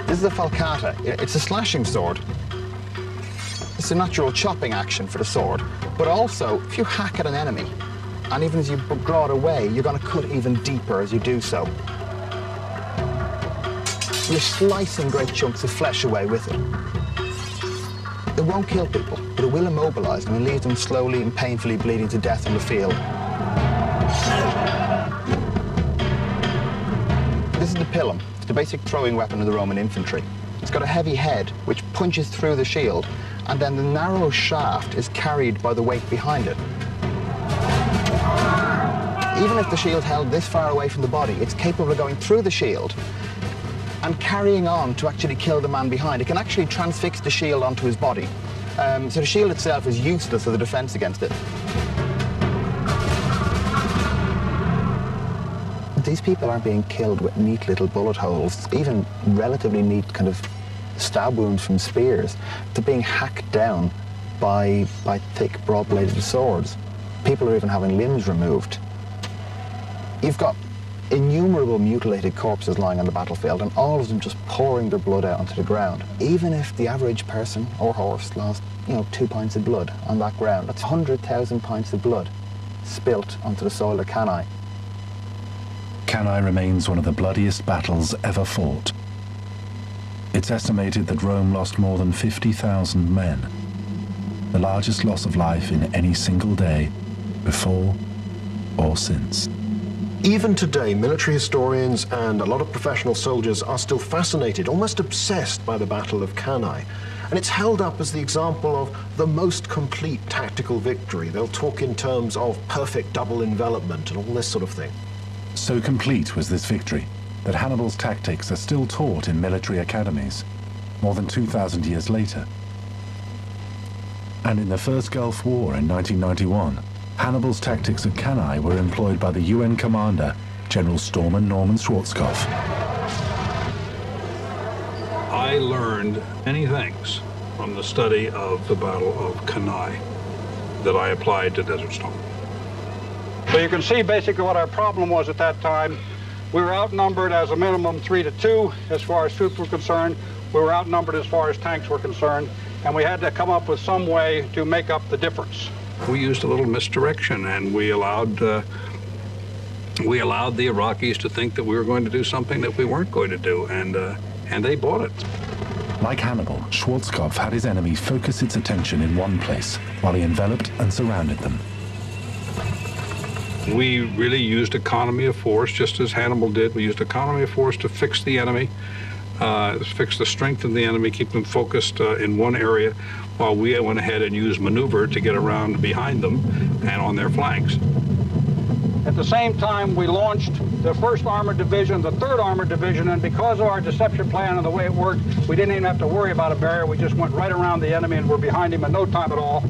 This is a falcata. It's a slashing sword. It's a natural chopping action for the sword, but also, if you hack at an enemy, and even as you draw it away, you're going to cut even deeper as you do so. You're slicing great chunks of flesh away with it. It won't kill people, but it will immobilize them and leave them slowly and painfully bleeding to death on the field. This is the pilum, the basic throwing weapon of the Roman infantry. It's got a heavy head which punches through the shield, and then the narrow shaft is carried by the weight behind it. Even if the shield held this far away from the body, it's capable of going through the shield and carrying on to actually kill the man behind. It can actually transfix the shield onto his body. So the shield itself is useless as a defense against it. These people aren't being killed with neat little bullet holes, even relatively neat kind of stab wounds from spears. They're being hacked down by thick, broad-bladed swords. People are even having limbs removed. You've got innumerable mutilated corpses lying on the battlefield, and all of them just pouring their blood out onto the ground. Even if the average person or horse lost, 2 pints of blood on that ground, that's 100,000 pints of blood spilt onto the soil of Cannae. Cannae remains one of the bloodiest battles ever fought. It's estimated that Rome lost more than 50,000 men, the largest loss of life in any single day, before or since. Even today, military historians and a lot of professional soldiers are still fascinated, almost obsessed by the Battle of Cannae. And it's held up as the example of the most complete tactical victory. They'll talk in terms of perfect double envelopment and all this sort of thing. So complete was this victory that Hannibal's tactics are still taught in military academies, more than 2,000 years later. And in the First Gulf War in 1991, Hannibal's tactics at Cannae were employed by the UN commander, General Stormer Norman Schwarzkopf. I learned many things from the study of the Battle of Cannae that I applied to Desert Storm. So you can see basically what our problem was at that time. We were outnumbered as a minimum 3-2 as far as troops were concerned. We were outnumbered as far as tanks were concerned, and we had to come up with some way to make up the difference. We used a little misdirection, and we allowed the Iraqis to think that we were going to do something that we weren't going to do, and they bought it. Like Hannibal, Schwarzkopf had his enemy focus its attention in one place while he enveloped and surrounded them. We really used economy of force, just as Hannibal did. We used economy of force to fix the enemy, fix the strength of the enemy, keep them focused in one area, while we went ahead and used maneuver to get around behind them and on their flanks. At the same time, we launched the 1st Armored Division, the 3rd Armored Division, and because of our deception plan and the way it worked, we didn't even have to worry about a barrier. We just went right around the enemy and were behind him in no time at all.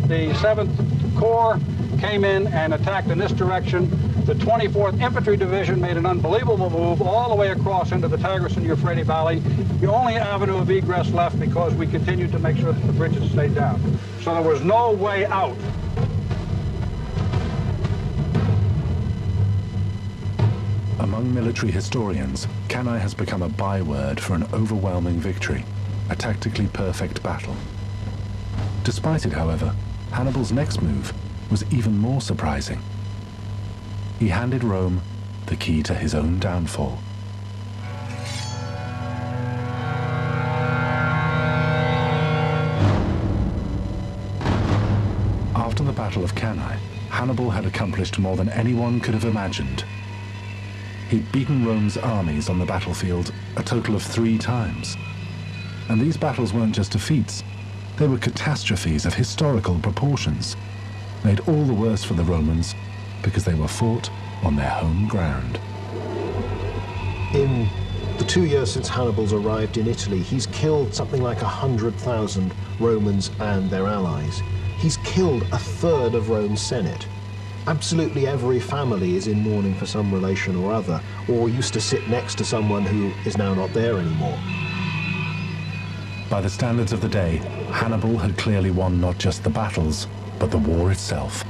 The 7th Corps came in and attacked in this direction. The 24th Infantry Division made an unbelievable move all the way across into the Tigris and Euphrates Valley, the only avenue of egress left because we continued to make sure that the bridges stayed down. So there was no way out. Among military historians, Cannae has become a byword for an overwhelming victory, a tactically perfect battle. Despite it, however, Hannibal's next move was even more surprising. He handed Rome the key to his own downfall. After the Battle of Cannae, Hannibal had accomplished more than anyone could have imagined. He'd beaten Rome's armies on the battlefield a total of 3 times. And these battles weren't just defeats, they were catastrophes of historical proportions, made all the worse for the Romans because they were fought on their home ground. In the 2 years since Hannibal's arrived in Italy, he's killed something like 100,000 Romans and their allies. He's killed 1/3 of Rome's Senate. Absolutely every family is in mourning for some relation or other, or used to sit next to someone who is now not there anymore. By the standards of the day, Hannibal had clearly won not just the battles, but the war itself.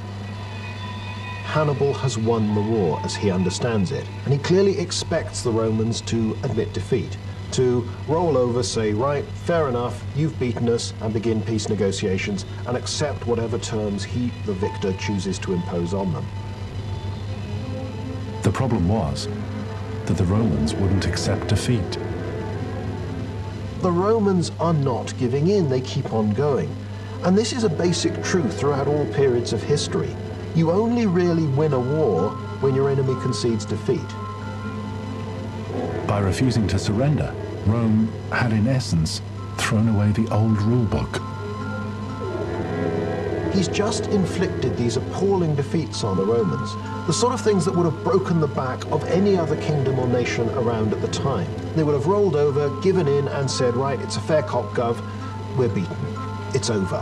Hannibal has won the war as he understands it, and he clearly expects the Romans to admit defeat, to roll over, say, right, fair enough, you've beaten us, and begin peace negotiations and accept whatever terms he, the victor, chooses to impose on them. The problem was that the Romans wouldn't accept defeat. The Romans are not giving in, they keep on going. And this is a basic truth throughout all periods of history. You only really win a war when your enemy concedes defeat. By refusing to surrender, Rome had in essence thrown away the old rule book. He's just inflicted these appalling defeats on the Romans, the sort of things that would have broken the back of any other kingdom or nation around at the time. They would have rolled over, given in, and said, right, it's a fair cop, gov, we're beaten. It's over.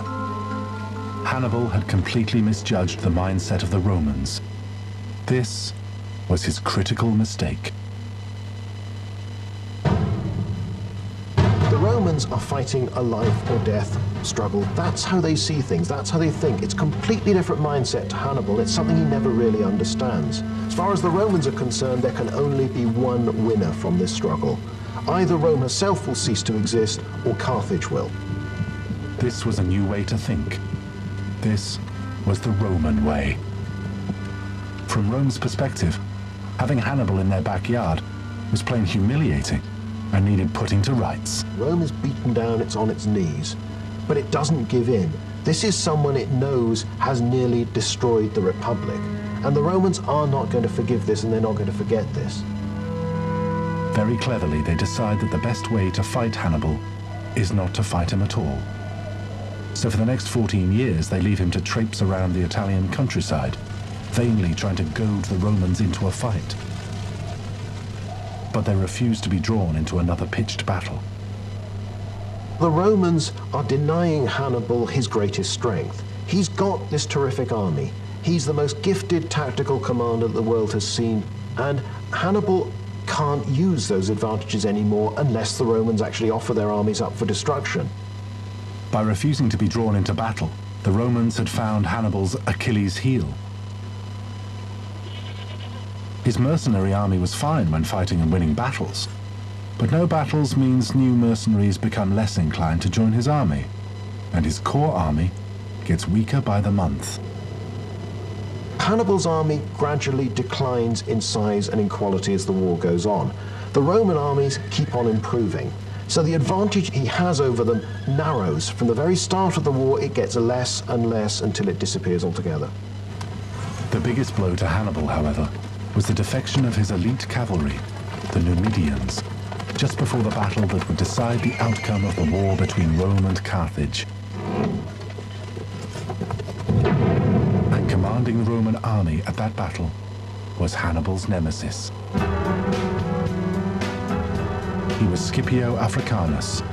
Hannibal had completely misjudged the mindset of the Romans. This was his critical mistake. The Romans are fighting a life or death struggle. That's how they see things. That's how they think. It's a completely different mindset to Hannibal. It's something he never really understands. As far as the Romans are concerned, there can only be one winner from this struggle. Either Rome herself will cease to exist, or Carthage will. This was a new way to think. This was the Roman way. From Rome's perspective, having Hannibal in their backyard was plain humiliating and needed putting to rights. Rome is beaten down, it's on its knees, but it doesn't give in. This is someone it knows has nearly destroyed the Republic, and the Romans are not going to forgive this, and they're not going to forget this. Very cleverly, they decide that the best way to fight Hannibal is not to fight him at all. So for the next 14 years, they leave him to traipse around the Italian countryside, vainly trying to goad the Romans into a fight. But they refuse to be drawn into another pitched battle. The Romans are denying Hannibal his greatest strength. He's got this terrific army. He's the most gifted tactical commander the world has seen, and Hannibal can't use those advantages anymore unless the Romans actually offer their armies up for destruction. By refusing to be drawn into battle, the Romans had found Hannibal's Achilles' heel. His mercenary army was fine when fighting and winning battles, but no battles means new mercenaries become less inclined to join his army, and his core army gets weaker by the month. Hannibal's army gradually declines in size and in quality as the war goes on. The Roman armies keep on improving, so the advantage he has over them narrows. From the very start of the war, it gets less and less until it disappears altogether. The biggest blow to Hannibal, however, was the defection of his elite cavalry, the Numidians, just before the battle that would decide the outcome of the war between Rome and Carthage. And commanding the Roman army at that battle was Hannibal's nemesis. He was Scipio Africanus.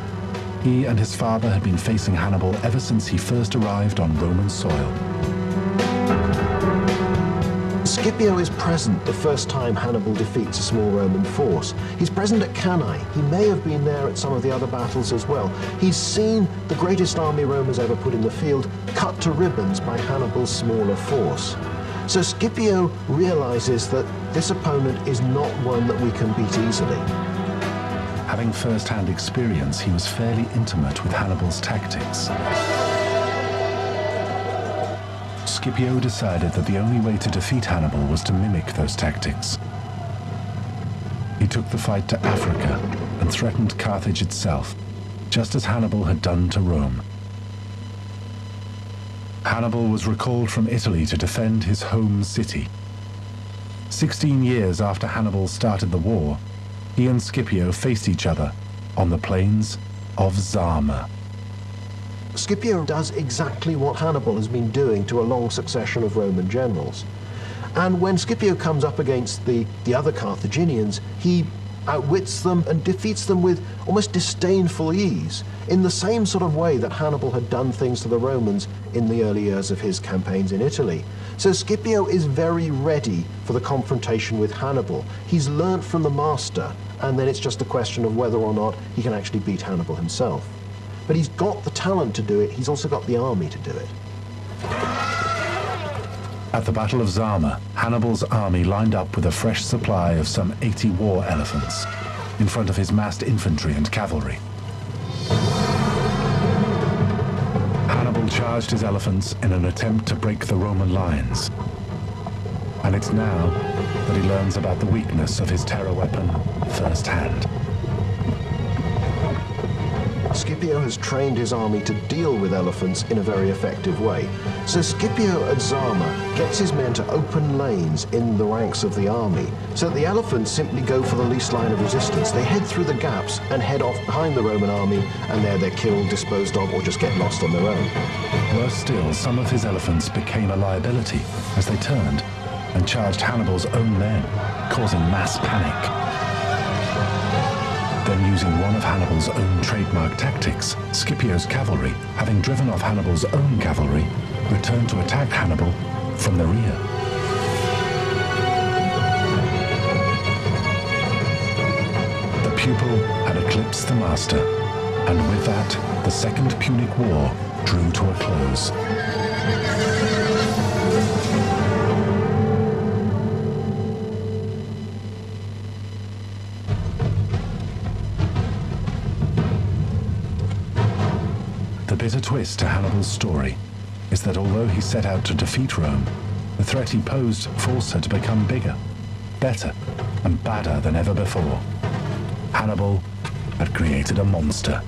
He and his father had been facing Hannibal ever since he first arrived on Roman soil. Scipio is present the first time Hannibal defeats a small Roman force. He's present at Cannae. He may have been there at some of the other battles as well. He's seen the greatest army Rome has ever put in the field cut to ribbons by Hannibal's smaller force. So Scipio realizes that this opponent is not one that we can beat easily. Having first-hand experience, he was fairly intimate with Hannibal's tactics. Scipio decided that the only way to defeat Hannibal was to mimic those tactics. He took the fight to Africa and threatened Carthage itself, just as Hannibal had done to Rome. Hannibal was recalled from Italy to defend his home city. 16 years after Hannibal started the war, he and Scipio faced each other on the plains of Zama. Scipio does exactly what Hannibal has been doing to a long succession of Roman generals. And when Scipio comes up against the other Carthaginians, he outwits them and defeats them with almost disdainful ease, in the same sort of way that Hannibal had done things to the Romans in the early years of his campaigns in Italy. So Scipio is very ready for the confrontation with Hannibal. He's learnt from the master, and then it's just a question of whether or not he can actually beat Hannibal himself. But he's got the talent to do it, he's also got the army to do it. At the Battle of Zama, Hannibal's army lined up with a fresh supply of some 80 war elephants. in front of his massed infantry and cavalry. Hannibal charged his elephants in an attempt to break the Roman lines. And it's now that he learns about the weakness of his terror weapon firsthand. Scipio has trained his army to deal with elephants in a very effective way. So Scipio at Zama gets his men to open lanes in the ranks of the army, so that the elephants simply go for the least line of resistance. They head through the gaps and head off behind the Roman army, and there they're killed, disposed of, or just get lost on their own. Worse still, some of his elephants became a liability as they turned and charged Hannibal's own men, causing mass panic. Then, using one of Hannibal's own trademark tactics, Scipio's cavalry, having driven off Hannibal's own cavalry, returned to attack Hannibal from the rear. The pupil had eclipsed the master, and with that, the Second Punic War drew to a close. The bitter twist to Hannibal's story is that although he set out to defeat Rome, the threat he posed forced her to become bigger, better, and badder than ever before. Hannibal had created a monster,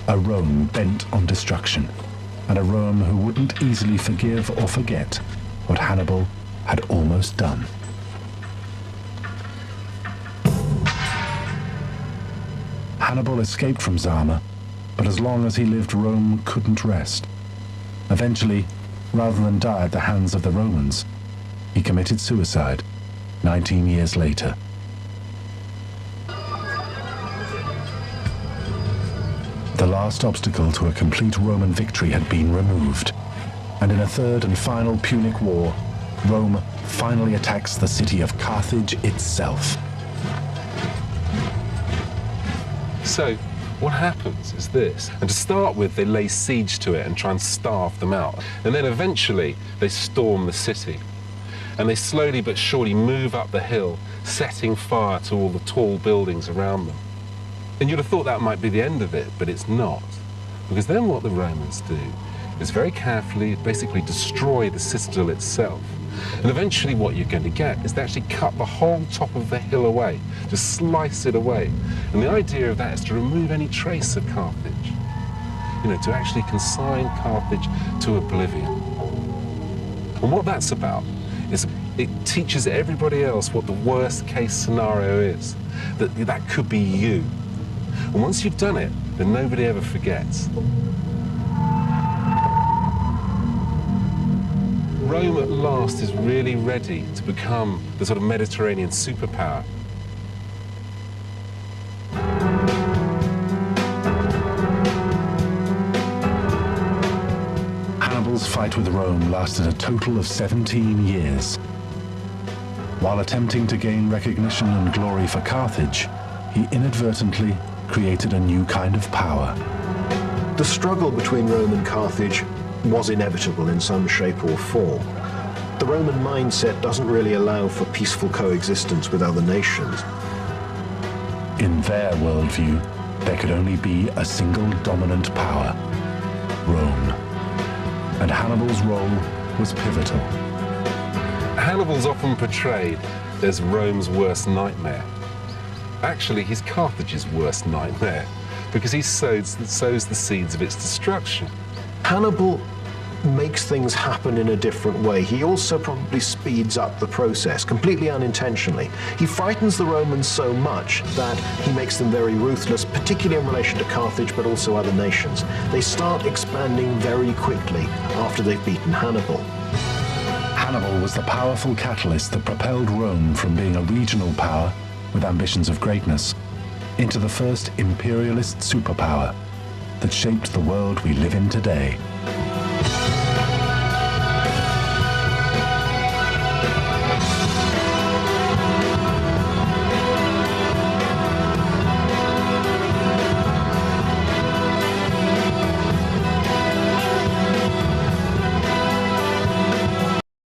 a Rome bent on destruction, and a Rome who wouldn't easily forgive or forget what Hannibal had almost done. Hannibal escaped from Zama, but as long as he lived, Rome couldn't rest. Eventually, rather than die at the hands of the Romans, he committed suicide 19 years later. The last obstacle to a complete Roman victory had been removed, and in a third and final Punic War, Rome finally attacks the city of Carthage itself. So, what happens is this, and to start with, they lay siege to it and try and starve them out. And then eventually, they storm the city. And they slowly but surely move up the hill, setting fire to all the tall buildings around them. And you'd have thought that might be the end of it, but it's not. Because then what the Romans do is very carefully, basically destroy the citadel itself. And eventually what you're going to get is they actually cut the whole top of the hill away, just slice it away. And the idea of that is to remove any trace of Carthage. You know, to actually consign Carthage to oblivion. And what that's about is it teaches everybody else what the worst case scenario is. That could be you. And once you've done it, then nobody ever forgets. Rome at last is really ready to become the sort of Mediterranean superpower. Hannibal's fight with Rome lasted a total of 17 years. While attempting to gain recognition and glory for Carthage, he inadvertently created a new kind of power. The struggle between Rome and Carthage was inevitable in some shape or form. The Roman mindset doesn't really allow for peaceful coexistence with other nations. In their worldview, there could only be a single dominant power, Rome. And Hannibal's role was pivotal. Hannibal's often portrayed as Rome's worst nightmare. Actually, he's Carthage's worst nightmare, because he sows the seeds of its destruction. Hannibal makes things happen in a different way. He also probably speeds up the process, completely unintentionally. He frightens the Romans so much that he makes them very ruthless, particularly in relation to Carthage, but also other nations. They start expanding very quickly after they've beaten Hannibal. Hannibal was the powerful catalyst that propelled Rome from being a regional power with ambitions of greatness into the first imperialist superpower that shaped the world we live in today.